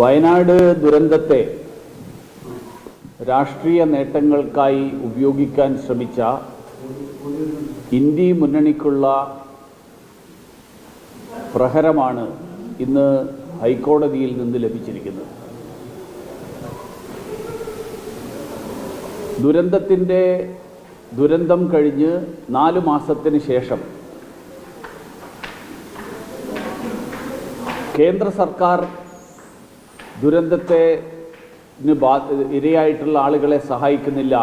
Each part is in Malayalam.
വയനാട് ദുരന്തത്തെ രാഷ്ട്രീയ നേട്ടങ്ങൾക്കായി ഉപയോഗിക്കാൻ ശ്രമിച്ച ഇന്ത്യ മുന്നണിക്കുള്ള പ്രഹരമാണ് ഇന്ന് ഹൈക്കോടതിയിൽ നിന്ന് ലഭിച്ചിരിക്കുന്നത്. ദുരന്തം കഴിഞ്ഞ് 4 മാസത്തിന് ശേഷം കേന്ദ്ര സർക്കാർ ദുരന്തത്തെ ഇരയായിട്ടുള്ള ആളുകളെ സഹായിക്കുന്നില്ല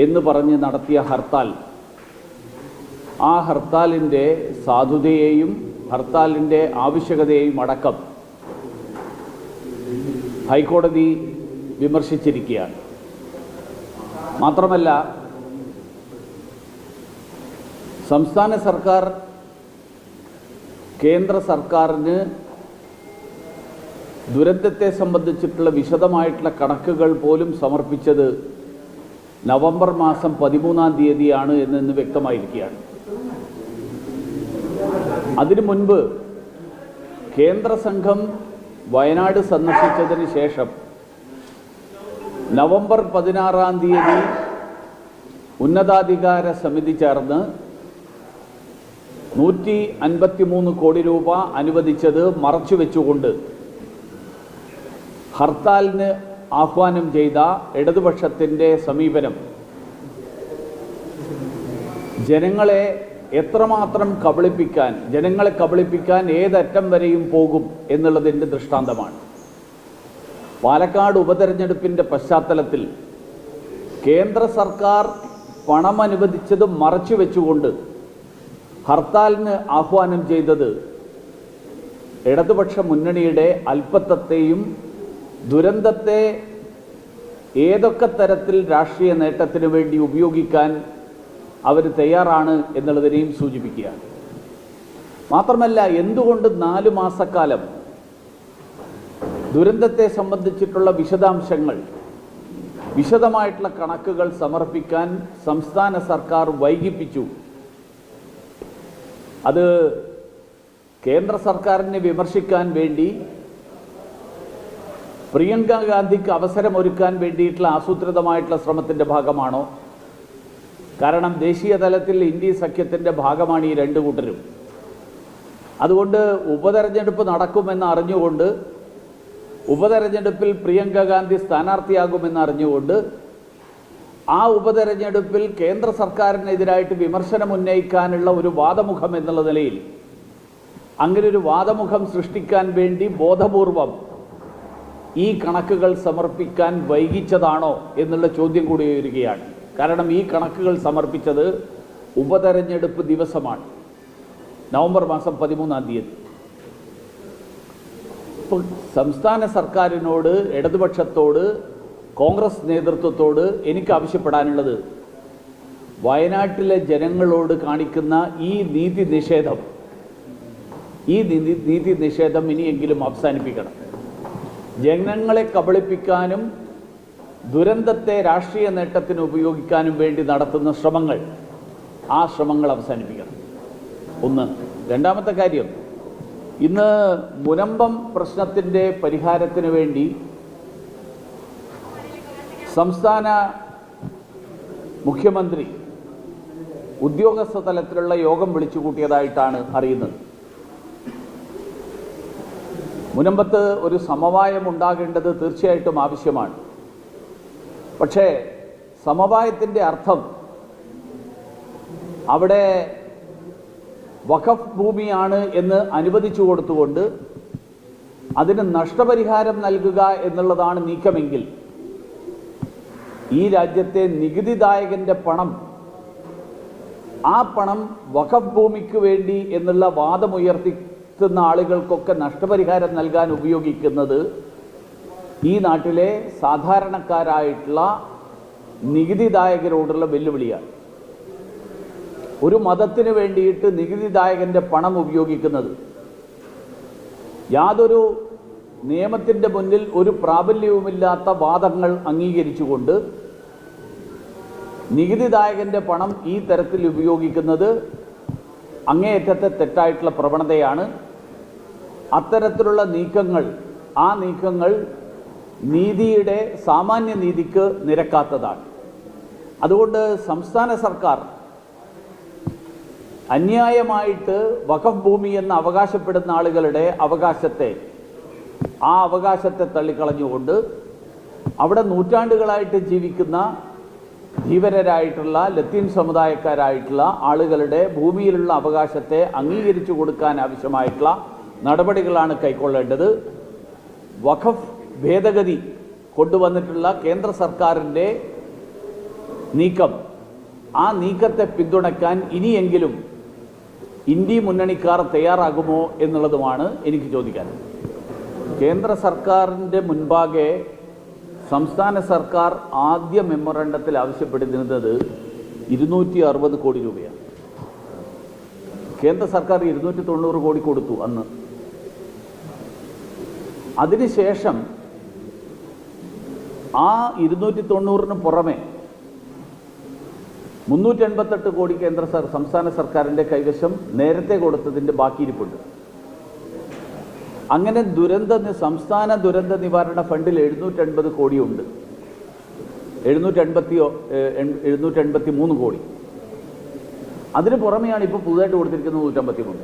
എന്ന് പറഞ്ഞ് നടത്തിയ ഹർത്താൽ, ആ ഹർത്താലിൻ്റെ സാധുതയെയും ഹർത്താലിൻ്റെ ആവശ്യകതയെയും അടക്കം ഹൈക്കോടതി വിമർശിച്ചിരിക്കുകയാണ്. മാത്രമല്ല, സംസ്ഥാന സർക്കാർ കേന്ദ്ര സർക്കാരിന് ദുരന്തത്തെ സംബന്ധിച്ചിട്ടുള്ള വിശദമായിട്ടുള്ള കണക്കുകൾ പോലും സമർപ്പിച്ചത് നവംബർ മാസം 13-ാം തീയതിയാണ് എന്ന് വ്യക്തമായിരിക്കുകയാണ്. അതിനു മുൻപ് കേന്ദ്ര സംഘം വയനാട് സന്ദർശിച്ചതിന് ശേഷം നവംബർ 16-ാം തീയതി ഉന്നതാധികാര സമിതി ചേർന്ന് 153 കോടി രൂപ അനുവദിച്ചത് മറച്ചുവെച്ചുകൊണ്ട് ഹർത്താലിന് ആഹ്വാനം ചെയ്ത ഇടതുപക്ഷത്തിൻ്റെ സമീപനം ജനങ്ങളെ എത്രമാത്രം കബളിപ്പിക്കാൻ ഏതറ്റം വരെയും പോകും എന്നുള്ളതിൻ്റെ ദൃഷ്ടാന്തമാണ്. പാലക്കാട് ഉപതെരഞ്ഞെടുപ്പിൻ്റെ പശ്ചാത്തലത്തിൽ കേന്ദ്ര സർക്കാർ പണം അനുവദിച്ചത് മറച്ചുവെച്ചുകൊണ്ട് ഹർത്താലിന് ആഹ്വാനം ചെയ്തത് ഇടതുപക്ഷ മുന്നണിയുടെ അല്പത്വത്തെയും ദുരന്തത്തെ ഏതൊക്കെ തരത്തിൽ രാഷ്ട്രീയ നേട്ടത്തിന് വേണ്ടി ഉപയോഗിക്കാൻ അവർ തയ്യാറാണ് എന്നുള്ളതിനെയും സൂചിപ്പിക്കുകയാണ്. മാത്രമല്ല, എന്തുകൊണ്ട് 4 മാസക്കാലം ദുരന്തത്തെ സംബന്ധിച്ചിട്ടുള്ള വിശദാംശങ്ങൾ, വിശദമായിട്ടുള്ള കണക്കുകൾ സമർപ്പിക്കാൻ സംസ്ഥാന സർക്കാർ വൈകിപ്പിച്ചു? അത് കേന്ദ്ര സർക്കാരിനെ വിമർശിക്കാൻ വേണ്ടി, പ്രിയങ്ക ഗാന്ധിക്ക് അവസരമൊരുക്കാൻ വേണ്ടിയിട്ടുള്ള ആസൂത്രിതമായിട്ടുള്ള ശ്രമത്തിൻ്റെ ഭാഗമാണോ? കാരണം ദേശീയ തലത്തിൽ ഇന്ത്യ സഖ്യത്തിൻ്റെ ഭാഗമാണ് ഈ 2 കൂട്ടരും. അതുകൊണ്ട് ഉപതെരഞ്ഞെടുപ്പ് നടക്കുമെന്ന് അറിഞ്ഞുകൊണ്ട്, ഉപതെരഞ്ഞെടുപ്പിൽ പ്രിയങ്ക ഗാന്ധി സ്ഥാനാർത്ഥിയാകുമെന്ന് അറിഞ്ഞുകൊണ്ട്, ആ ഉപതെരഞ്ഞെടുപ്പിൽ കേന്ദ്ര സർക്കാരിനെതിരായിട്ട് വിമർശനം ഉന്നയിക്കാനുള്ള ഒരു വാദമുഖം എന്നുള്ള നിലയിൽ അങ്ങനെ ഒരു വാദമുഖം സൃഷ്ടിക്കാൻ വേണ്ടി ബോധപൂർവം ഈ കണക്കുകൾ സമർപ്പിക്കാൻ വൈകിച്ചതാണോ എന്നുള്ള ചോദ്യം കൂടി ഉയരുകയാണ്. കാരണം ഈ കണക്കുകൾ സമർപ്പിച്ചത് ഉപതെരഞ്ഞെടുപ്പ് ദിവസമാണ്, നവംബർ മാസം 13-ാം തീയതി. ഇപ്പോൾ സംസ്ഥാന സർക്കാരിനോട്, ഇടതുപക്ഷത്തോട്, കോൺഗ്രസ് നേതൃത്വത്തോട് എനിക്ക് ആവശ്യപ്പെടാനുള്ളത്, വയനാട്ടിലെ ജനങ്ങളോട് കാണിക്കുന്ന ഈ നീതി നിഷേധം ഇനിയെങ്കിലും അവസാനിപ്പിക്കണം. ജനങ്ങളെ കബളിപ്പിക്കാനും ദുരന്തത്തെ രാഷ്ട്രീയ നേട്ടത്തിന് ഉപയോഗിക്കാനും വേണ്ടി നടത്തുന്ന ശ്രമങ്ങൾ, ആ ശ്രമങ്ങൾ അവസാനിപ്പിക്കണം. ഒന്ന്. രണ്ടാമത്തെ കാര്യം, ഇന്ന് മുനമ്പം പ്രശ്നത്തിൻ്റെ പരിഹാരത്തിന് വേണ്ടി സംസ്ഥാന മുഖ്യമന്ത്രി ഉദ്യോഗസ്ഥ തലത്തിലുള്ള യോഗം വിളിച്ചു കൂട്ടിയതായിട്ടാണ് അറിയുന്നത്. മുനമ്പത്ത് ഒരു സമവായം ഉണ്ടാകേണ്ടത് തീർച്ചയായിട്ടും ആവശ്യമാണ്. പക്ഷേ സമവായത്തിൻ്റെ അർത്ഥം അവിടെ വഖഫ് ഭൂമിയാണ് എന്ന് അനുവദിച്ചു കൊടുത്തുകൊണ്ട് അതിന് നഷ്ടപരിഹാരം നൽകുക എന്നുള്ളതാണ് നീക്കമെങ്കിൽ, ഈ രാജ്യത്തെ നികുതിദായകൻ്റെ പണം, ആ പണം വഖഫ് ഭൂമിക്ക് വേണ്ടി എന്നുള്ള വാദമുയർത്തുന്ന ആളുകൾക്കൊക്കെ നഷ്ടപരിഹാരം നൽകാൻ ഉപയോഗിക്കുന്നത് ഈ നാട്ടിലെ സാധാരണക്കാരായിട്ടുള്ള നികുതിദായകരോടുള്ള വെല്ലുവിളിയാണ്. ഒരു മതത്തിന് വേണ്ടിയിട്ട് നികുതിദായകൻ്റെ പണം ഉപയോഗിക്കുന്നത് യാതൊരു നിയമത്തിൻ്റെ മുന്നിൽ ഒരു പ്രാബല്യവുമില്ലാത്ത വാദങ്ങൾ അംഗീകരിച്ചുകൊണ്ട് നികുതിദായകൻ്റെ പണം ഈ തരത്തിൽ ഉപയോഗിക്കുന്നത് അങ്ങേയറ്റത്തെ തെറ്റായിട്ടുള്ള പ്രവണതയാണ്. അത്തരത്തിലുള്ള നീക്കങ്ങൾ ആ നീക്കങ്ങൾ നീതിയുടെ സാമാന്യ നീതിക്ക് നിരക്കാത്തതാണ്. അതുകൊണ്ട് സംസ്ഥാന സർക്കാർ അന്യായമായിട്ട് വഖഫ് ഭൂമി എന്ന് അവകാശപ്പെടുന്ന ആളുകളുടെ അവകാശത്തെ തള്ളിക്കളഞ്ഞുകൊണ്ട് അവിടെ നൂറ്റാണ്ടുകളായിട്ട് ജീവിക്കുന്ന ധീവരരായിട്ടുള്ള ലത്തീൻ സമുദായക്കാരായിട്ടുള്ള ആളുകളുടെ ഭൂമിയിലുള്ള അവകാശത്തെ അംഗീകരിച്ചു കൊടുക്കാൻ ആവശ്യമായിട്ടുള്ള നടപടികളാണ് കൈക്കൊള്ളേണ്ടത്. വഖഫ് ഭേദഗതി കൊണ്ടുവന്നിട്ടുള്ള കേന്ദ്ര സർക്കാരിൻ്റെ നീക്കം, ആ നീക്കത്തെ പിന്തുണയ്ക്കാൻ ഇനിയെങ്കിലും ഇന്ത്യ മുന്നണിക്കാർ തയ്യാറാകുമോ എന്നുള്ളതുമാണ് എനിക്ക് ചോദിക്കാൻ. കേന്ദ്ര സർക്കാരിൻ്റെ മുൻപാകെ സംസ്ഥാന സർക്കാർ ആദ്യ മെമ്മോറണ്ടത്തിൽ ആവശ്യപ്പെടുന്നത് 260 കോടി രൂപയാണ്. കേന്ദ്ര സർക്കാർ 290 കോടി കൊടുത്തു അന്ന്. അതിനുശേഷം ആ 290-ന് പുറമെ 388 കോടി സംസ്ഥാന സർക്കാരിൻ്റെ കൈവശം നേരത്തെ കൊടുത്തതിൻ്റെ ബാക്കിയിരിപ്പുണ്ട്. അങ്ങനെ സംസ്ഥാന ദുരന്ത നിവാരണ ഫണ്ടിൽ 780 കോടിയുണ്ട്, 783 കോടി. അതിന് പുറമെയാണ് ഇപ്പോൾ പുതുതായിട്ട് കൊടുത്തിരിക്കുന്നത് 153.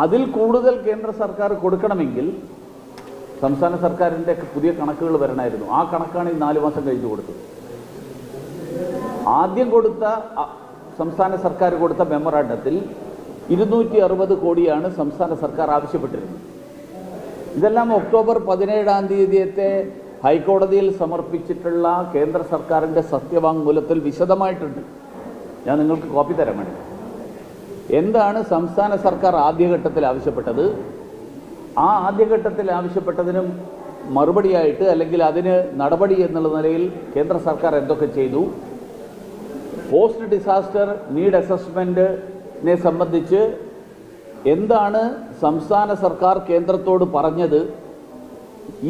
അതിൽ കൂടുതൽ കേന്ദ്ര സർക്കാർ കൊടുക്കണമെങ്കിൽ സംസ്ഥാന സർക്കാരിൻ്റെ പുതിയ കണക്കുകൾ വരണമായിരുന്നു. ആ കണക്കാണ് ഈ 4 മാസം കഴിഞ്ഞ് കൊടുത്തത്. ആദ്യം സംസ്ഥാന സർക്കാർ കൊടുത്ത മെമ്മോറാണ്ടത്തിൽ 260 കോടിയാണ് സംസ്ഥാന സർക്കാർ ആവശ്യപ്പെട്ടിരുന്നത്. ഇതെല്ലാം ഒക്ടോബർ 17-ാം തീയതിയത്തെ ഹൈക്കോടതിയിൽ സമർപ്പിച്ചിട്ടുള്ള കേന്ദ്ര സർക്കാരിൻ്റെ സത്യവാങ്മൂലത്തിൽ വിശദമായിട്ടുണ്ട്. ഞാൻ നിങ്ങൾക്ക് കോപ്പി തരാൻ വേണ്ടി. എന്താണ് സംസ്ഥാന സർക്കാർ ആദ്യഘട്ടത്തിൽ ആവശ്യപ്പെട്ടത്? ആ ആദ്യഘട്ടത്തിൽ ആവശ്യപ്പെട്ടതിനും മറുപടിയായിട്ട്, അല്ലെങ്കിൽ അതിന് നടപടി എന്നുള്ള നിലയിൽ കേന്ദ്ര സർക്കാർ എന്തൊക്കെ ചെയ്തു? പോസ്റ്റ് ഡിസാസ്റ്റർ നീഡ് അസസ്മെൻറ്റിനെ സംബന്ധിച്ച് എന്താണ് സംസ്ഥാന സർക്കാർ കേന്ദ്രത്തോട് പറഞ്ഞത്?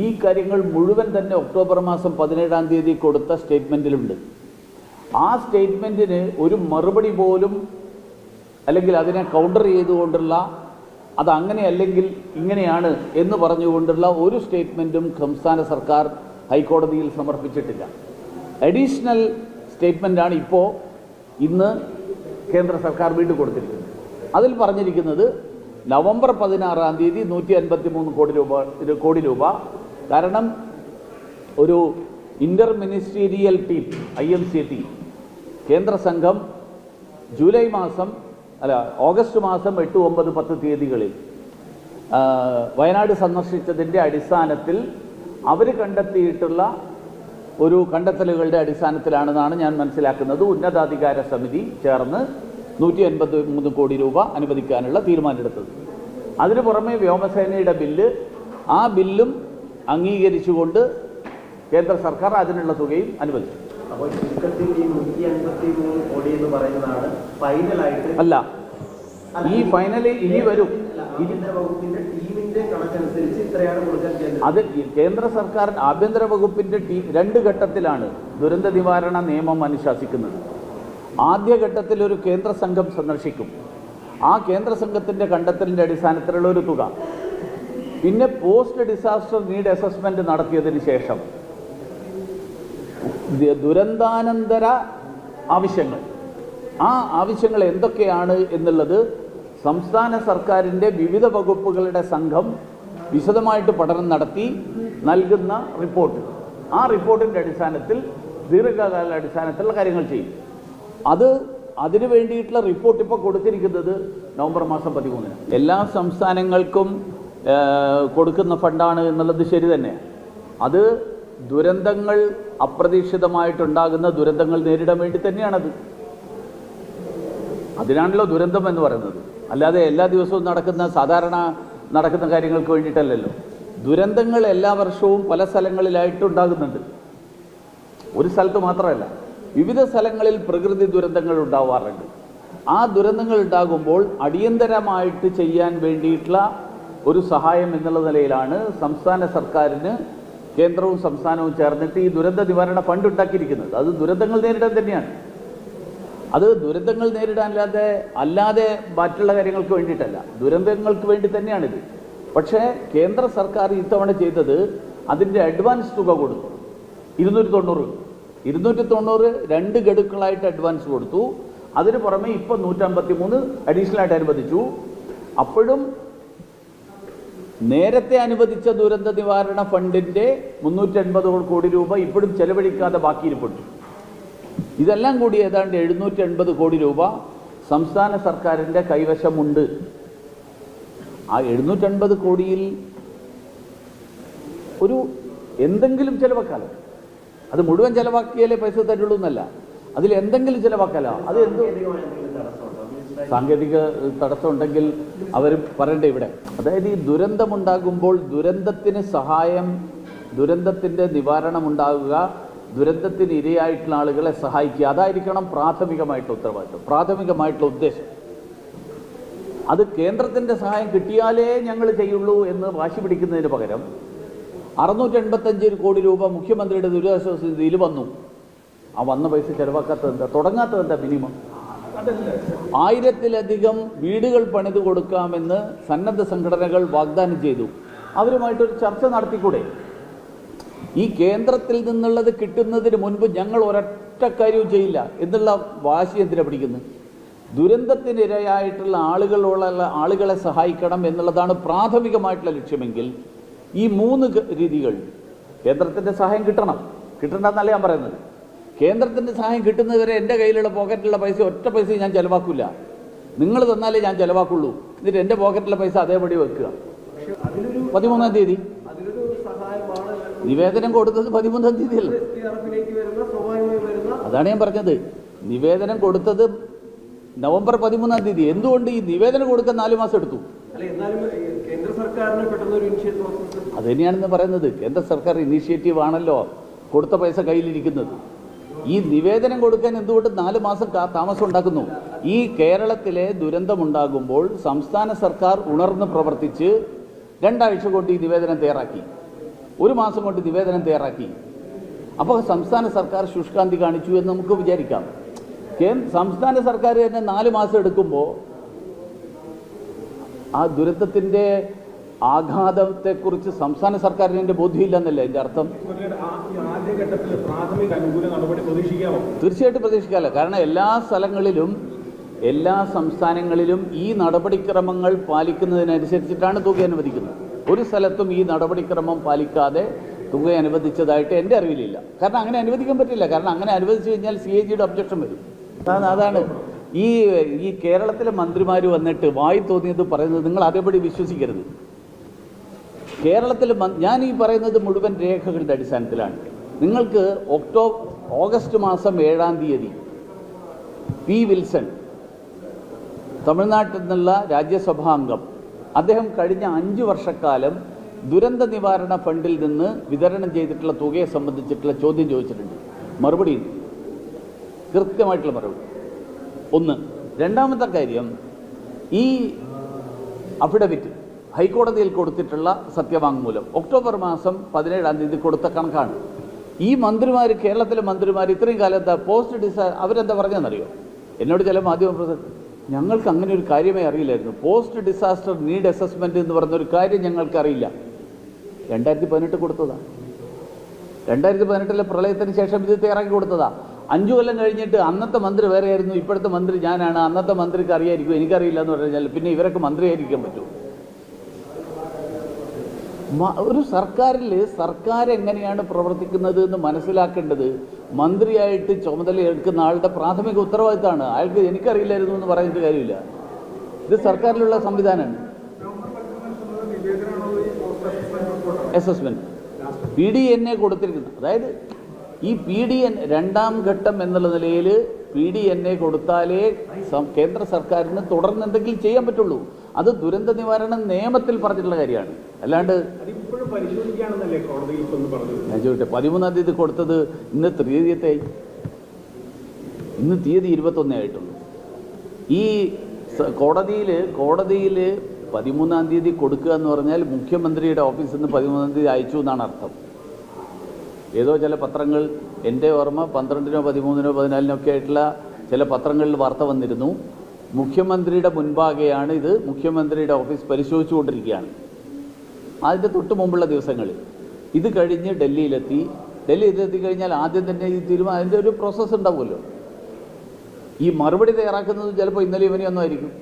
ഈ കാര്യങ്ങൾ മുഴുവൻ തന്നെ ഒക്ടോബർ മാസം 17-ാം തീയതി കൊടുത്ത സ്റ്റേറ്റ്മെൻറ്റിലുണ്ട്. ആ സ്റ്റേറ്റ്മെൻറ്റിന് ഒരു മറുപടി പോലും, അല്ലെങ്കിൽ അതിനെ കൗണ്ടർ ചെയ്തുകൊണ്ടുള്ള, അതങ്ങനെ അല്ലെങ്കിൽ ഇങ്ങനെയാണ് എന്ന് പറഞ്ഞുകൊണ്ടുള്ള ഒരു സ്റ്റേറ്റ്മെൻറ്റും സംസ്ഥാന സർക്കാർ ഹൈക്കോടതിയിൽ സമർപ്പിച്ചിട്ടില്ല. അഡീഷണൽ സ്റ്റേറ്റ്മെൻറ്റാണ് ഇന്ന് കേന്ദ്ര സർക്കാർ വീണ്ടും കൊടുത്തിരിക്കുന്നത്. അതിൽ പറഞ്ഞിരിക്കുന്നത് നവംബർ 16-ാം തീയതി 153 കോടി രൂപ. കാരണം ഒരു ഇൻ്റർ മിനിസ്റ്റീരിയൽ ടീം, IMCT കേന്ദ്ര സംഘം ഓഗസ്റ്റ് മാസം 8, 9, 10 തീയതികളിൽ വയനാട് സന്ദർശിച്ചതിൻ്റെ അടിസ്ഥാനത്തിൽ അവർ കണ്ടെത്തിയിട്ടുള്ള ഒരു കണ്ടെത്തലുകളുടെ അടിസ്ഥാനത്തിലാണെന്നാണ് ഞാൻ മനസ്സിലാക്കുന്നത്. ഉന്നതാധികാര സമിതി ചേർന്ന് 153 കോടി രൂപ അനുവദിക്കാനുള്ള തീരുമാനമെടുത്തത്. അതിനു പുറമെ വ്യോമസേനയുടെ ബില്ല്, ആ ബില്ലും അംഗീകരിച്ചുകൊണ്ട് കേന്ദ്ര സർക്കാർ അതിനുള്ള തുകയും അനുവദിച്ചു. അപ്പോൾ ചുരുക്കത്തിൽ ഈ 153 കോടി എന്ന് പറയുന്നതാണ് ഫൈനലായിട്ട് അല്ല, ഈ ഫൈനലിൽ ഇനി വരും. വകുപ്പിന്റെ ടീമിന്റെ കണക്കനുസരിച്ച് ഇത്രയാണ് കൊടുക്കാൻ ചെയ്യുന്നത്. അത് കേന്ദ്ര സർക്കാർ ആഭ്യന്തര വകുപ്പിന്റെ ടീം 2 ഘട്ടത്തിലാണ് ദുരന്ത നിവാരണ നിയമം അനുശാസിക്കുന്നത്. ആദ്യഘട്ടത്തിൽ ഒരു കേന്ദ്ര സംഘം സന്ദർശിക്കും. ആ കേന്ദ്ര സംഘത്തിൻ്റെ കണ്ടെത്തലിൻ്റെ അടിസ്ഥാനത്തിലുള്ള ഒരു തുക. പിന്നെ പോസ്റ്റ് ഡിസാസ്റ്റർ നീഡ് അസസ്മെൻറ്റ് നടത്തിയതിന് ശേഷം ദുരന്താനന്തര ആവശ്യങ്ങൾ, ആ ആവശ്യങ്ങൾ എന്തൊക്കെയാണ് എന്നുള്ളത് സംസ്ഥാന സർക്കാരിൻ്റെ വിവിധ വകുപ്പുകളുടെ സംഘം വിശദമായിട്ട് പഠനം നടത്തി നൽകുന്ന റിപ്പോർട്ട്, ആ റിപ്പോർട്ടിൻ്റെ അടിസ്ഥാനത്തിൽ ദീർഘകാല അടിസ്ഥാനത്തിലുള്ള കാര്യങ്ങൾ ചെയ്യും. അതിനു വേണ്ടിയിട്ടുള്ള റിപ്പോർട്ട് ഇപ്പോൾ കൊടുത്തിരിക്കുന്നത് നവംബർ മാസം 13-ന്. എല്ലാ സംസ്ഥാനങ്ങൾക്കും കൊടുക്കുന്ന ഫണ്ടാണ് എന്നുള്ളത് ശരി തന്നെ. അത് ദുരന്തങ്ങൾ, അപ്രതീക്ഷിതമായിട്ടുണ്ടാകുന്ന ദുരന്തങ്ങൾ നേരിടാൻ വേണ്ടി തന്നെയാണത്. അതിനാണല്ലോ ദുരന്തം എന്ന് പറയുന്നത്. അല്ലാതെ എല്ലാ ദിവസവും സാധാരണ നടക്കുന്ന കാര്യങ്ങൾക്ക് വേണ്ടിയിട്ടല്ലല്ലോ. ദുരന്തങ്ങൾ എല്ലാ വർഷവും പല സ്ഥലങ്ങളിലായിട്ടുണ്ടാകുന്നുണ്ട്. ഒരു സ്ഥലത്ത് മാത്രമല്ല, വിവിധ സ്ഥലങ്ങളിൽ പ്രകൃതി ദുരന്തങ്ങൾ ഉണ്ടാവാറുണ്ട്. ആ ദുരന്തങ്ങൾ ഉണ്ടാകുമ്പോൾ അടിയന്തരമായിട്ട് ചെയ്യാൻ വേണ്ടിയിട്ടുള്ള ഒരു സഹായം എന്നുള്ള നിലയിലാണ് സംസ്ഥാന സർക്കാരിന് കേന്ദ്രവും സംസ്ഥാനവും ചേർന്നിട്ട് ഈ ദുരന്ത നിവാരണ ഫണ്ട് ഉണ്ടാക്കിയിരിക്കുന്നത്. അത് ദുരന്തങ്ങൾ നേരിടാൻ തന്നെയാണ്. അത് ദുരന്തങ്ങൾ നേരിടാൻ അല്ലാതെ മറ്റുള്ള കാര്യങ്ങൾക്ക് വേണ്ടിയിട്ടല്ല, ദുരന്തങ്ങൾക്ക് വേണ്ടി തന്നെയാണിത്. പക്ഷേ കേന്ദ്ര സർക്കാർ ഇത്തവണ ചെയ്തത് അതിൻ്റെ അഡ്വാൻസ് തുക കൊടുത്തു. 290 രണ്ട് ഗഡുക്കളായിട്ട് അഡ്വാൻസ് കൊടുത്തു. അതിന് പുറമെ ഇപ്പം 153 അഡീഷണലായിട്ട് അനുവദിച്ചു. അപ്പോഴും നേരത്തെ അനുവദിച്ച ദുരന്ത നിവാരണ ഫണ്ടിൻ്റെ 380 കോടി രൂപ ഇപ്പോഴും ചെലവഴിക്കാതെ ബാക്കിയിരിപ്പുണ്ട്. ഇതെല്ലാം കൂടി ഏതാണ്ട് 780 കോടി രൂപ സംസ്ഥാന സർക്കാരിൻ്റെ കൈവശമുണ്ട്. ആ 780 കോടിയിൽ ഒരു എന്തെങ്കിലും ചിലവാക്കാലോ. അത് മുഴുവൻ ചിലവാക്കിയാലേ പൈസ തരുള്ളൂ എന്നല്ല, അതിൽ എന്തെങ്കിലും ചിലവാക്കാലോ. അത് എന്ത് സാങ്കേതിക തടസ്സം ഉണ്ടെങ്കിൽ അവർ പറയണ്ടേ ഇവിടെ. അതായത് ഈ ദുരന്തമുണ്ടാകുമ്പോൾ ദുരന്തത്തിന് സഹായം, ദുരന്തത്തിൻ്റെ നിവാരണം ഉണ്ടാകുക, ദുരന്തത്തിന് ഇരയായിട്ടുള്ള ആളുകളെ സഹായിക്കുക, അതായിരിക്കണം പ്രാഥമികമായിട്ടുള്ള ഉത്തരവാദിത്വം, പ്രാഥമികമായിട്ടുള്ള ഉദ്ദേശം. അത് കേന്ദ്രത്തിൻ്റെ സഹായം കിട്ടിയാലേ ഞങ്ങൾ ചെയ്യുള്ളൂ എന്ന് വാശി പിടിക്കുന്നതിന് പകരം 685 കോടി രൂപ മുഖ്യമന്ത്രിയുടെ ദുരിതാശ്വാസ നിധിയിൽ വന്നു. ആ വന്ന പൈസ ചെലവാക്കാത്തത് എന്താ, തുടങ്ങാത്തത് എന്താ? മിനിമം 1000-ലധികം വീടുകൾ പണിത് കൊടുക്കാമെന്ന് സന്നദ്ധ സംഘടനകൾ വാഗ്ദാനം ചെയ്തു. അവരുമായിട്ടൊരു ചർച്ച നടത്തിക്കൂടെ? ഈ കേന്ദ്രത്തിൽ നിന്നുള്ളത് കിട്ടുന്നതിന് മുൻപ് ഞങ്ങൾ ഒരൊറ്റ കാര്യവും ചെയ്യില്ല എന്നുള്ള വാശി എന്തിനാ പിടിക്കുന്നത്? ദുരന്തത്തിനിരയായിട്ടുള്ള ആളുകളെ സഹായിക്കണം എന്നുള്ളതാണ് പ്രാഥമികമായിട്ടുള്ള ലക്ഷ്യമെങ്കിൽ ഈ 3 രീതികൾ കേന്ദ്രത്തിൻ്റെ സഹായം കിട്ടണമെന്നല്ല ഞാൻ പറയുന്നത്. കേന്ദ്രത്തിൻ്റെ സഹായം കിട്ടുന്നതുവരെ എൻ്റെ കയ്യിലുള്ള പോക്കറ്റിലുള്ള പൈസ ഒറ്റ പൈസ ഞാൻ ചിലവാക്കില്ല. നിങ്ങൾ തന്നാലേ ഞാൻ ചിലവാക്കുള്ളൂ. എന്നിട്ട് എൻ്റെ പോക്കറ്റിലെ പൈസ അതേപടി വെക്കുക. 13-ാം തീയതി നിവേദനം കൊടുത്തത് 13-ാം തീയതി അല്ല. അതാണ് ഞാൻ പറഞ്ഞത്. നിവേദനം കൊടുത്തത് നവംബർ 13-ാം തീയതി. എന്തുകൊണ്ട് ഈ നിവേദനം കൊടുക്കാൻ 4 മാസം എടുത്തു? അത് തന്നെയാണെന്ന് പറയുന്നത്. കേന്ദ്ര സർക്കാർ ഇനീഷ്യേറ്റീവ് ആണല്ലോ കൊടുത്ത പൈസ കയ്യിലിരിക്കുന്നത്. ഈ നിവേദനം കൊടുക്കാൻ എന്തുകൊണ്ട് 4 മാസം താമസം ഉണ്ടാക്കുന്നു? ഈ കേരളത്തിലെ ദുരന്തമുണ്ടാകുമ്പോൾ സംസ്ഥാന സർക്കാർ ഉണർന്ന് പ്രവർത്തിച്ച് 2 ആഴ്ച കൊണ്ട് ഈ നിവേദനം തയ്യാറാക്കി, 1 മാസം കൊണ്ട് നിവേദനം തയ്യാറാക്കി. അപ്പോൾ സംസ്ഥാന സർക്കാർ ശുഷ്കാന്തി കാണിച്ചു എന്ന് നമുക്ക് വിചാരിക്കാം. സംസ്ഥാന സർക്കാർ തന്നെ 4 മാസം എടുക്കുമ്പോൾ ആ ദുരന്തത്തിൻ്റെ ആഘാതത്തെക്കുറിച്ച് സംസ്ഥാന സർക്കാരിന് ബോധ്യമില്ലെന്നല്ലേ എൻ്റെ അർത്ഥം? തീർച്ചയായിട്ടും പ്രതീക്ഷിക്കാമല്ലോ. കാരണം എല്ലാ സ്ഥലങ്ങളിലും എല്ലാ സംസ്ഥാനങ്ങളിലും ഈ നടപടിക്രമങ്ങൾ പാലിക്കുന്നതിനനുസരിച്ചിട്ടാണ് തുക അനുവദിക്കുന്നത്. ഒരു സ്ഥലത്തും ഈ നടപടിക്രമം പാലിക്കാതെ തുക അനുവദിച്ചതായിട്ട് എൻ്റെ അറിവിലില്ല. കാരണം അങ്ങനെ അനുവദിക്കാൻ പറ്റില്ല. കാരണം അങ്ങനെ അനുവദിച്ചു കഴിഞ്ഞാൽ CAGയുടെ ഒബ്ജക്ഷൻ വരും. അതാണ് ഈ കേരളത്തിലെ മന്ത്രിമാർ വന്നിട്ട് വായി തോന്നിയത് പറയുന്നത് നിങ്ങൾ അതേപടി വിശ്വസിക്കരുത്. കേരളത്തിൽ ഞാൻ ഈ പറയുന്നത് മുഴുവൻ രേഖകളുടെ അടിസ്ഥാനത്തിലാണ്. നിങ്ങൾക്ക് ഓഗസ്റ്റ് മാസം 7-ാം തീയതി P. വിൽസൺ, തമിഴ്നാട്ടിൽ നിന്നുള്ള രാജ്യസഭാ അംഗം, അദ്ദേഹം കഴിഞ്ഞ 5 വർഷക്കാലം ദുരന്ത നിവാരണ ഫണ്ടിൽ നിന്ന് വിതരണം ചെയ്തിട്ടുള്ള തുകയെ സംബന്ധിച്ചിട്ടുള്ള ചോദ്യം ചോദിച്ചിട്ടുണ്ട്. മറുപടി കൃത്യമായിട്ടുള്ള മറുപടി. ഒന്ന്. രണ്ടാമത്തെ കാര്യം, ഈ അഫിഡവിറ്റ് ഹൈക്കോടതിയിൽ കൊടുത്തിട്ടുള്ള സത്യവാങ്മൂലം ഒക്ടോബർ മാസം 17-ാം തീയതി കൊടുത്ത കണക്കാണ്. ഈ മന്ത്രിമാർ, കേരളത്തിലെ മന്ത്രിമാർ ഇത്രയും കാലത്ത് പോസ്റ്റ് അവരെന്താ പറഞ്ഞതെന്നറിയോ? എന്നോട് ചില മാധ്യമപ്രവർത്തകർ, ഞങ്ങൾക്ക് അങ്ങനെ ഒരു കാര്യമേ അറിയില്ലായിരുന്നു, പോസ്റ്റ് ഡിസാസ്റ്റർ നീഡ് അസസ്മെൻറ്റ് എന്ന് പറഞ്ഞൊരു കാര്യം ഞങ്ങൾക്കറിയില്ല. 2018 കൊടുത്തതാണ്. 2018 പ്രളയത്തിന് ശേഷം ഇത് തയ്യാറാക്കി കൊടുത്തതാണ്. 5 കൊല്ലം കഴിഞ്ഞിട്ട് അന്നത്തെ മന്ത്രി വേറെയായിരുന്നു, ഇപ്പോഴത്തെ മന്ത്രി ഞാനാണ്, അന്നത്തെ മന്ത്രിക്ക് അറിയായിരിക്കും, എനിക്കറിയില്ല എന്ന് പറഞ്ഞാൽ പിന്നെ ഇവരൊക്കെ മന്ത്രിയായിരിക്കാൻ പറ്റുമോ? ഒരു സർക്കാർ എങ്ങനെയാണ് പ്രവർത്തിക്കുന്നത് എന്ന് മനസ്സിലാക്കേണ്ടത് മന്ത്രിയായിട്ട് ചുമതല എടുക്കുന്ന ആളുടെ പ്രാഥമിക ഉത്തരവാദിത്തമാണ്. അയാൾക്ക് എനിക്കറിയില്ലായിരുന്നു എന്ന് പറഞ്ഞിട്ട് കാര്യമില്ല. ഇത് സർക്കാരിലുള്ള സംവിധാനമാണ്. അസസ്മെന്റ് PDNA കൊടുത്തിരിക്കുന്നത്. അതായത് ഈ PDN 2-ാം ഘട്ടം എന്നുള്ള നിലയിൽ PDNA കൊടുത്താലേ കേന്ദ്ര സർക്കാരിന് തുടർന്ന് എന്തെങ്കിലും ചെയ്യാൻ പറ്റുള്ളൂ. അത് ദുരന്ത നിവാരണ നിയമത്തിൽ പറഞ്ഞിട്ടുള്ള കാര്യമാണ്. അല്ലാണ്ട് ഞാൻ ചോദിട്ടെ, 13-ാം തീയതി കൊടുത്തത് ഇന്ന് തീയതിയായി, ഇന്ന് തീയതി 21 ആയിട്ടുള്ളൂ. ഈ കോടതിയിൽ 13-ാം തീയതി കൊടുക്കുക എന്ന് പറഞ്ഞാൽ മുഖ്യമന്ത്രിയുടെ ഓഫീസിൽ നിന്ന് 13-ാം തീയതി അയച്ചു എന്നാണ് അർത്ഥം. ഏതോ ചില പത്രങ്ങൾ, എൻ്റെ ഓർമ്മ 12-നോ 13-നോ 14-നോ ഒക്കെ ആയിട്ടുള്ള ചില പത്രങ്ങളിൽ വാർത്ത വന്നിരുന്നു. മുഖ്യമന്ത്രിയുടെ മുൻപാകെയാണ് ഇത്, മുഖ്യമന്ത്രിയുടെ ഓഫീസ് പരിശോധിച്ചുകൊണ്ടിരിക്കുകയാണ്. അതിൻ്റെ തൊട്ട് മുമ്പുള്ള ദിവസങ്ങളിൽ. ഇത് കഴിഞ്ഞ് ഡൽഹിയിലെത്തി കഴിഞ്ഞാൽ ആദ്യം തന്നെ ഈ തീരുമാനം, അതിൻ്റെ ഒരു പ്രോസസ്സ് ഉണ്ടാവുമല്ലോ. ഈ മറുപടി തയ്യാറാക്കുന്നത് ചിലപ്പോൾ ഇന്നലെ ഇവനെയൊന്നും ആയിരിക്കും.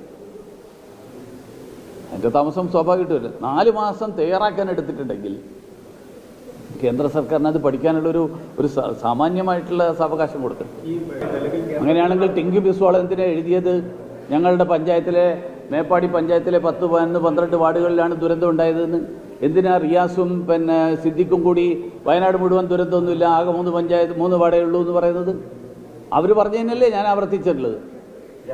അതിൻ്റെ താമസം സ്വാഭാവികമായിട്ടുമല്ല. 4 മാസം തയ്യാറാക്കാൻ എടുത്തിട്ടുണ്ടെങ്കിൽ കേന്ദ്ര സർക്കാരിന് അത് പഠിക്കാനുള്ളൊരു സാമാന്യമായിട്ടുള്ള സാവകാശം കൊടുക്കണം. അങ്ങനെയാണെങ്കിൽ ടിങ്കു ബിസ്വാൾ എന്തിനാ എഴുതിയത് ഞങ്ങളുടെ പഞ്ചായത്തിലെ മേപ്പാടി പഞ്ചായത്തിലെ 10, 11, 12 വാർഡുകളിലാണ് ദുരന്തം ഉണ്ടായതെന്ന്? എന്തിനാ റിയാസും പിന്നെ സിദ്ദിഖും കൂടി വയനാട് മുഴുവൻ ദുരന്തമൊന്നുമില്ല, ആകെ 3 വാർഡേ ഉള്ളൂ എന്ന് പറയുന്നത്? അവർ പറഞ്ഞതിനല്ലേ ഞാൻ ആവർത്തിച്ചിട്ടുള്ളത്.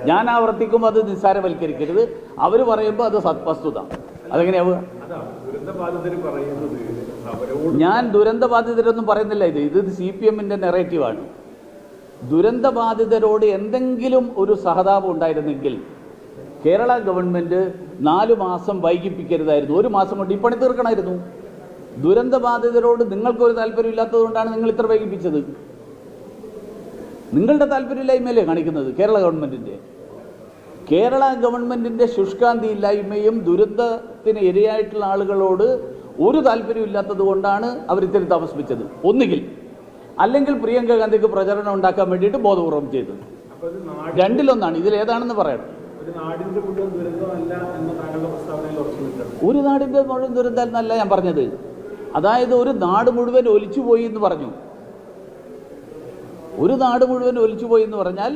ഞാൻ ആവർത്തിക്കുമ്പോൾ അത് നിസ്സാരവൽക്കരിക്കരുത്, അവർ പറയുമ്പോൾ അത് വസ്തുത. അതെങ്ങനെയാവുക? ഞാൻ ദുരന്തബാധിതരൊന്നും പറയുന്നില്ല. ഇത് CPM-ന്റെ നെറേറ്റീവാണ്. ദുരന്തബാധിതരോട് എന്തെങ്കിലും ഒരു സഹതാപം ഉണ്ടായിരുന്നെങ്കിൽ കേരള ഗവൺമെൻറ് 4 മാസം വൈകിപ്പിക്കരുതായിരുന്നു. 1 മാസം കൊണ്ട് ഈ പണി തീർക്കണമായിരുന്നു. ദുരന്തബാധിതരോട് നിങ്ങൾക്കൊരു താല്പര്യമില്ലാത്തത് കൊണ്ടാണ് നിങ്ങൾ ഇത്ര വൈകിപ്പിച്ചത്. നിങ്ങളുടെ താല്പര്യമില്ലായ്മയല്ലേ കാണിക്കുന്നത് കേരള ഗവൺമെൻറ്റിൻ്റെ? കേരള ഗവൺമെൻറ്റിൻ്റെ ശുഷ്കാന്തിയില്ലായ്മയും ദുരന്തത്തിന് ഇരയായിട്ടുള്ള ആളുകളോട് ഒരു താല്പര്യമില്ലാത്തത് കൊണ്ടാണ് അവർ ഇത്തിരി താമസിപ്പിച്ചത്. ഒന്നുകിൽ അല്ലെങ്കിൽ പ്രിയങ്ക ഗാന്ധിക്ക് പ്രചരണം ഉണ്ടാക്കാൻ വേണ്ടിയിട്ട് ബോധപൂർവം ചെയ്തത്. രണ്ടിലൊന്നാണ്. ഇതിലേതാണെന്ന് പറയണം. ഒരു നാടിൻ്റെ മുഴുവൻ ദുരന്തം എന്നല്ല ഞാൻ പറഞ്ഞത്. അതായത് ഒരു നാട് മുഴുവൻ ഒലിച്ചുപോയി എന്ന് പറഞ്ഞു. ഒരു നാട് മുഴുവൻ ഒലിച്ചുപോയി എന്ന് പറഞ്ഞാൽ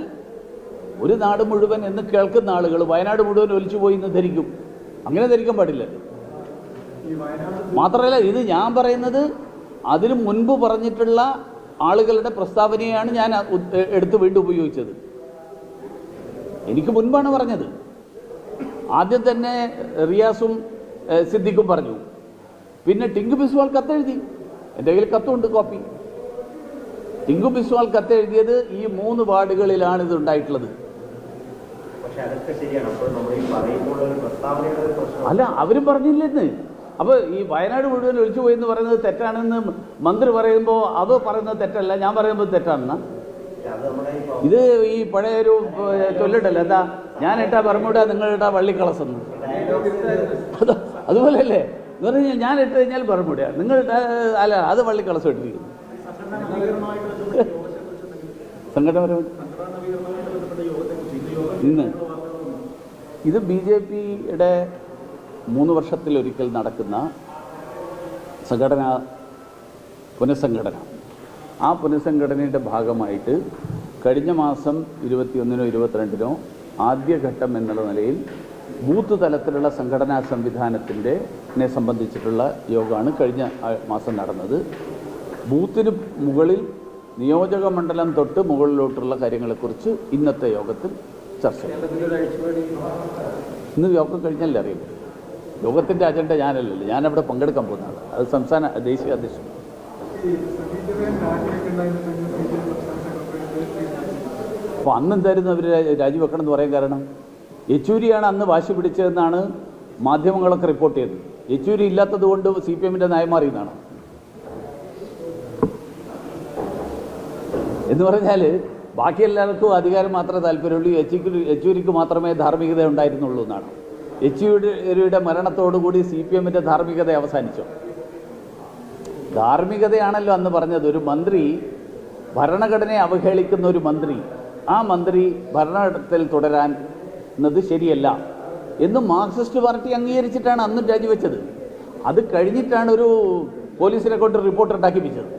ഒരു നാട് മുഴുവൻ എന്ന് കേൾക്കുന്ന ആളുകൾ വയനാട് മുഴുവൻ ഒലിച്ചുപോയി എന്ന് ധരിക്കും. അങ്ങനെ ധരിക്കാൻ പാടില്ല. മാത്രമല്ല, ഇത് ഞാൻ പറയുന്നത് അതിനു മുൻപ് പറഞ്ഞിട്ടുള്ള ആളുകളുടെ പ്രസ്താവനയാണ് ഞാൻ എടുത്ത് വീണ്ടും ഉപയോഗിച്ചത്. എനിക്ക് മുൻപാണ് പറഞ്ഞത്. ആദ്യം തന്നെ റിയാസും സിദ്ദിഖും പറഞ്ഞു. പിന്നെ ടിങ്കു ബിസ്വാൾ കത്തെഴുതി. എൻ്റെ കയ്യിൽ കത്തുണ്ട്, കോപ്പി. ടിങ്കു ബിസ്വാൾ കത്തെഴുതിയത് ഈ 3 വാർഡുകളിലാണ് ഇത് ഉണ്ടായിട്ടുള്ളത്. അല്ല, അവരും പറഞ്ഞില്ലെന്ന്. അപ്പോൾ ഈ വയനാട് മുഴുവൻ ഒഴിച്ചു പോയി എന്ന് പറയുന്നത് തെറ്റാണെന്ന് മന്ത്രി പറയുമ്പോൾ അത് പറയുന്നത് തെറ്റല്ല, ഞാൻ പറയുമ്പോൾ തെറ്റാണെന്ന. ഇത് ഈ പഴയൊരു ചൊല്ലിട്ടല്ല, എന്താ ഞാൻ ഇട്ടാ ബർമുഡ നിങ്ങൾ ഇട്ടാ വള്ളിക്കളസെന്ന്. അതുപോലെയല്ലേ എന്ന് പറഞ്ഞു കഴിഞ്ഞാൽ ഞാൻ ഇട്ട് കഴിഞ്ഞാൽ ബർമുഡ, നിങ്ങൾ അല്ല അത് വള്ളിക്കളസം ഇട്ടിരിക്കുന്നു. സംഘടനപരമായിട്ട് ഇന്ന് ഇത് BJP-യുടെ 3 വർഷത്തിലൊരിക്കൽ നടക്കുന്ന പുനഃസംഘടന. ആ പുനഃസംഘടനയുടെ ഭാഗമായിട്ട് കഴിഞ്ഞ മാസം 21-നോ 22-നോ ആദ്യഘട്ടം എന്നുള്ള നിലയിൽ ബൂത്ത് തലത്തിലുള്ള സംഘടനാ സംവിധാനത്തിൻ്റെ സംബന്ധിച്ചിട്ടുള്ള യോഗമാണ് കഴിഞ്ഞ മാസം നടന്നത്. ബൂത്തിന് മുകളിൽ നിയോജക മണ്ഡലം തൊട്ട് മുകളിലോട്ടുള്ള കാര്യങ്ങളെക്കുറിച്ച് ഇന്നത്തെ യോഗത്തിൽ ചർച്ച. ഇന്ന് യോഗം കഴിഞ്ഞല്ലേ അറിയില്ല. യോഗത്തിൻ്റെ അജണ്ട ഞാനല്ലല്ലോ, ഞാനവിടെ പങ്കെടുക്കാൻ പോകുന്നതാണ്. അത് ദേശീയ അധ്യക്ഷൻ. അപ്പോൾ അന്ന് എന്തായിരുന്നു അവർ രാജിവെക്കണം എന്ന് പറയാൻ കാരണം? യെച്ചൂരിയാണ് അന്ന് വാശി പിടിച്ചതെന്നാണ് മാധ്യമങ്ങളൊക്കെ റിപ്പോർട്ട് ചെയ്തത്. യെച്ചൂരി ഇല്ലാത്തത് കൊണ്ട് CPM-ന്റെ നയം മാറിയെന്നാണ്. എന്ന് പറഞ്ഞാൽ ബാക്കി എല്ലാവർക്കും അധികാരം മാത്രമേ താല്പര്യമുള്ളൂ, യെച്ചൂരിക്ക് മാത്രമേ ധാർമ്മികത ഉണ്ടായിരുന്നുള്ളൂ എന്നാണ്. യെച്ചൂരിയുടെ മരണത്തോടുകൂടി CPM-ന്റെ ധാർമ്മികത അവസാനിച്ചു. ധാർമ്മികതയാണല്ലോ അന്ന് പറഞ്ഞത്. ഒരു മന്ത്രി, ഭരണഘടനയെ അവഹേളിക്കുന്ന ഒരു മന്ത്രി, ആ മന്ത്രി ഭരണത്തിൽ തുടരാൻ എന്നത് ശരിയല്ല എന്ന് മാർക്സിസ്റ്റ് പാർട്ടി അംഗീകരിച്ചിട്ടാണ് അന്ന് രാജിവെച്ചത്. അത് കഴിഞ്ഞിട്ടാണ് ഒരു പോലീസിനെ കൊണ്ട് റിപ്പോർട്ട് ഉണ്ടാക്കിപ്പിച്ചത്.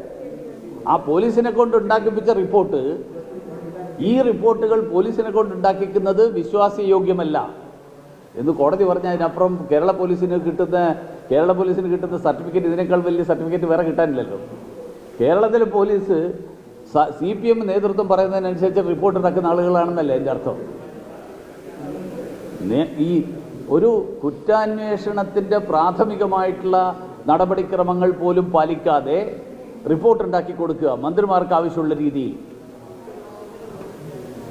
ആ പോലീസിനെ കൊണ്ട് ഉണ്ടാക്കിപ്പിച്ച റിപ്പോർട്ട്, ഈ റിപ്പോർട്ടുകൾ പോലീസിനെ കൊണ്ട് ഉണ്ടാക്കിക്കുന്നത് വിശ്വാസയോഗ്യമല്ല എന്ന് കോടതി പറഞ്ഞാൽ അതിനപ്പുറം കേരള പോലീസിന് കിട്ടുന്ന സർട്ടിഫിക്കറ്റ്, ഇതിനേക്കാൾ വലിയ സർട്ടിഫിക്കറ്റ് വേറെ കിട്ടാനില്ലല്ലോ. കേരളത്തിലെ പോലീസ് CPM നേതൃത്വം പറയുന്നതിനനുസരിച്ച് റിപ്പോർട്ട് ഉണ്ടാക്കുന്ന ആളുകളാണെന്നല്ലേ എൻ്റെ അർത്ഥം. ഈ ഒരു കുറ്റാന്വേഷണത്തിൻ്റെ പ്രാഥമികമായിട്ടുള്ള നടപടിക്രമങ്ങൾ പോലും പാലിക്കാതെ റിപ്പോർട്ട് ഉണ്ടാക്കി കൊടുക്കുക മന്ത്രിമാർക്ക് ആവശ്യമുള്ള രീതിയിൽ.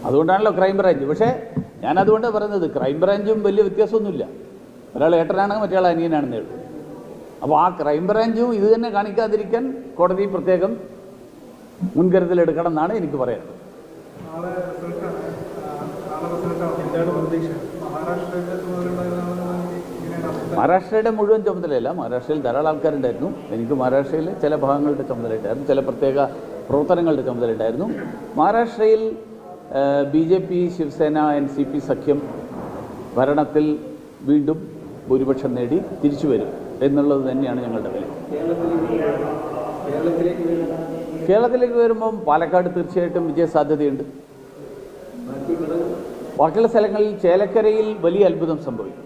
അതുകൊണ്ടാണല്ലോ ക്രൈംബ്രാഞ്ച്. പക്ഷേ ഞാനതുകൊണ്ടാണ് പറയുന്നത്, ക്രൈംബ്രാഞ്ചും വലിയ വ്യത്യാസമൊന്നുമില്ല. ഒരാൾ ഏട്ടനാണെങ്കിൽ മറ്റേ ആൾ അനിയനാണെന്നേ ഉള്ളൂ. അപ്പോൾ ആ ക്രൈംബ്രാഞ്ചും ഇത് തന്നെ കാണിക്കാതിരിക്കാൻ കോടതി പ്രത്യേകം മുൻകരുതലെടുക്കണം എന്നാണ് എനിക്ക് പറയാനുള്ളത്. മഹാരാഷ്ട്രയുടെ മുഴുവൻ ചുമതലയല്ല, മഹാരാഷ്ട്രയിൽ ധാരാളം ആൾക്കാരുണ്ടായിരുന്നു. എനിക്ക് മഹാരാഷ്ട്രയിലെ ചില ഭാഗങ്ങളുടെ ചുമതല ഉണ്ടായിരുന്നു, ചില പ്രത്യേക പ്രവർത്തനങ്ങളുടെ ചുമതല ഉണ്ടായിരുന്നു. മഹാരാഷ്ട്രയിൽ BJP, ശിവസേന, NCP സഖ്യം ഭരണത്തിൽ വീണ്ടും ഭൂരിപക്ഷം നേടി തിരിച്ചു വരും എന്നുള്ളത് തന്നെയാണ് ഞങ്ങളുടെ വില. കേരളത്തിലേക്ക് വരുമ്പം പാലക്കാട് തീർച്ചയായിട്ടും വിജയസാധ്യതയുണ്ട്. ബാക്കിയുള്ള സ്ഥലങ്ങളിൽ ചേലക്കരയിൽ വലിയ അത്ഭുതം സംഭവിക്കും.